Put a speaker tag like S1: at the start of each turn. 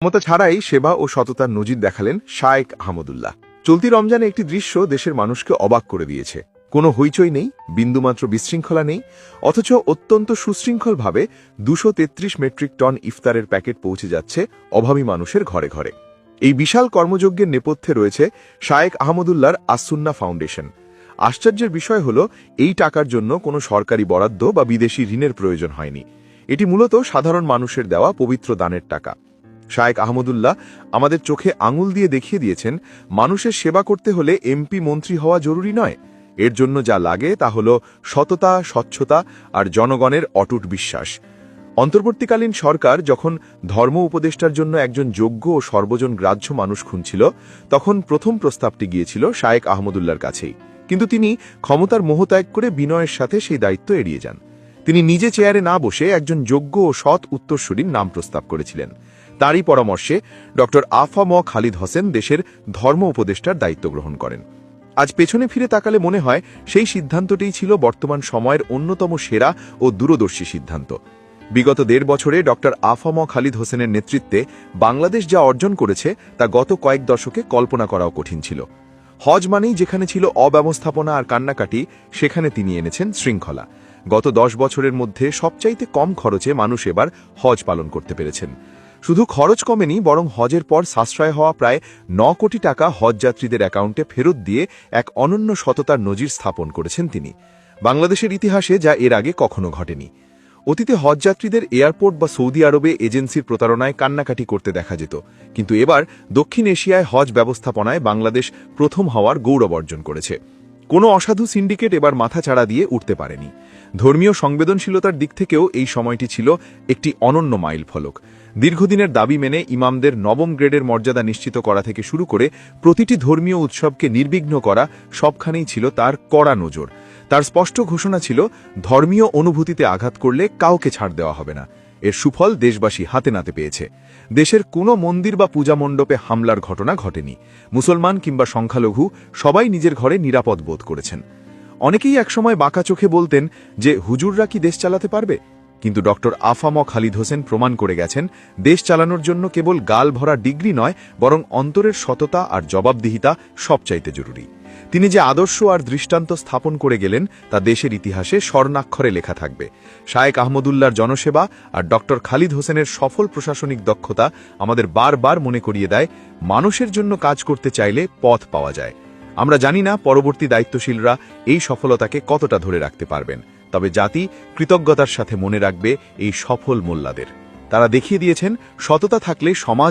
S1: ক্ষমতা ছাড়াই সেবা ও সততার নজির দেখালেন শায়েখ আহমদুল্লাহ। চলতি রমজানে একটি দৃশ্য দেশের মানুষকে অবাক করে দিয়েছে। কোনো হইচই নেই, বিন্দুমাত্র বিশৃঙ্খলা নেই, অথচ অত্যন্ত সুশৃঙ্খলভাবে 233 মেট্রিক টন ইফতারের প্যাকেট পৌঁছে যাচ্ছে অভাবী মানুষের ঘরে ঘরে। এই বিশাল কর্মযজ্ঞের নেপথ্যে রয়েছে শায়েখ আহমদুল্লাহর আসুন্না ফাউন্ডেশন। আশ্চর্যের বিষয় হল, এই টাকার জন্য কোনো সরকারি বরাদ্দ বা বিদেশি ঋণের প্রয়োজন হয়নি। এটি মূলত সাধারণ মানুষের দেওয়া পবিত্র দানের টাকা। শায়েখ আহমদুল্লাহ আমাদের চোখে আঙুল দিয়ে দেখিয়ে দিয়েছেন, মানুষের সেবা করতে হলে এমপি মন্ত্রী হওয়া জরুরি নয়। এর জন্য যা লাগে তা হল সততা, স্বচ্ছতা আর জনগণের অটুট বিশ্বাস। অন্তর্বর্তীকালীন সরকার যখন ধর্ম উপদেষ্টার জন্য একজন যোগ্য ও সর্বজন গ্রাহ্য মানুষ খুঁজছিল, তখন প্রথম প্রস্তাবটি গিয়েছিল শায়েখ আহমদুল্লাহর কাছেই। কিন্তু তিনি ক্ষমতার মোহত্যাগ করে বিনয়ের সাথে সেই দায়িত্ব এড়িয়ে যান। তিনি নিজে চেয়ারে না বসে একজন যোগ্য ও সৎ উত্তরসূরির নাম প্রস্তাব করেছিলেন। তারই পরামর্শে ডক্টর আফম খালিদ হোসেন দেশের ধর্ম উপদেষ্টার দায়িত্ব গ্রহণ করেন। আজ পেছনে ফিরে তাকালে মনে হয়, সেই সিদ্ধান্তটিই ছিল বর্তমান সময়ের অন্যতম সেরা ও দূরদর্শী সিদ্ধান্ত। বিগত 1.5 বছরে ডক্টর আফম খালিদ হোসেনের নেতৃত্বে বাংলাদেশ যা অর্জন করেছে তা গত কয়েক দশকে কল্পনা করাও কঠিন ছিল। হজ মানেই যেখানে ছিল অব্যবস্থাপনা আর কান্নাকাটি, সেখানে তিনি এনেছেন শৃঙ্খলা। গত 10 বছরের মধ্যে সবচাইতে কম খরচে মানুষ এবার হজ পালন করতে পেরেছেন। শুধু খরচ কমেনি, বরং হজের পর সাশ্রয় হওয়া প্রায় 9 কোটি টাকা হজযাত্রীদের অ্যাকাউন্টে ফেরত দিয়ে এক অনন্য সততার নজির স্থাপন করেছেন তিনি, বাংলাদেশের ইতিহাসে যা এর আগে কখনো ঘটেনি। অতীতে হজযাত্রীদের এয়ারপোর্ট বা সৌদি আরবে এজেন্সির প্রতারণায় কান্নাকাটি করতে দেখা যেত, কিন্তু এবার দক্ষিণ এশিয়ায় হজ ব্যবস্থাপনায় বাংলাদেশ প্রথম হওয়ার গৌরব অর্জন করেছে। কোনো অসাধু সিন্ডিকেট এবার মাথা চাড়া দিয়ে উঠতে পারেনি। ধর্মীয় সংবেদনশীলতার দিক থেকেও এই সময়টি ছিল একটি অনন্য মাইল ফলক। দীর্ঘদিনের দাবি মেনে ইমামদের 9ম গ্রেডের মর্যাদা নিশ্চিত করা থেকে শুরু করে প্রতিটি ধর্মীয় উৎসবকে নির্বিঘ্ন করা, সবখানেই ছিল তার কড়া নজর। তার স্পষ্ট ঘোষণা ছিল, ধর্মীয় অনুভূতিতে আঘাত করলে কাউকে ছাড় দেওয়া হবে না। এর সুফল দেশবাসী হাতে নাতে পেয়েছে। দেশের কোনো মন্দির বা পূজা মণ্ডপে হামলার ঘটনা ঘটেনি। মুসলমান কিংবা সংখ্যালঘু সবাই নিজের ঘরে নিরাপদ বোধ করেছেন। অনেকেই একসময় বাঁকা চোখে বলতেন যে হুজুররা কি দেশ চালাতে পারবে, কিন্তু ডক্টর আফম খালিদ হোসেন প্রমাণ করে গেছেন, দেশ চালানোর জন্য কেবল গাল ভরা ডিগ্রি নয়, বরং অন্তরের সততা আর জবাবদিহিতা সবচাইতে জরুরি। তিনি যে আদর্শ আর দৃষ্টান্ত স্থাপন করে গেলেন তা দেশের ইতিহাসে স্বর্ণাক্ষরে লেখা থাকবে। শায়েখ আহমদুল্লাহর জনসেবা আর ডক্টর খালিদ হোসেনের সফল প্রশাসনিক দক্ষতা আমাদের বারবার মনে করিয়ে দেয়, মানুষের জন্য কাজ করতে চাইলে পথ পাওয়া যায়। আমরা জানি না পরবর্তী দায়িত্বশীলরা এই সফলতাকে কতটা ধরে রাখতে পারবেন, তবে জাতি কৃতজ্ঞতার সাথে মনে রাখবে এই সফল মোল্লাদের। তারা দেখিয়ে দিয়েছেন, সততা থাকলে সমাজ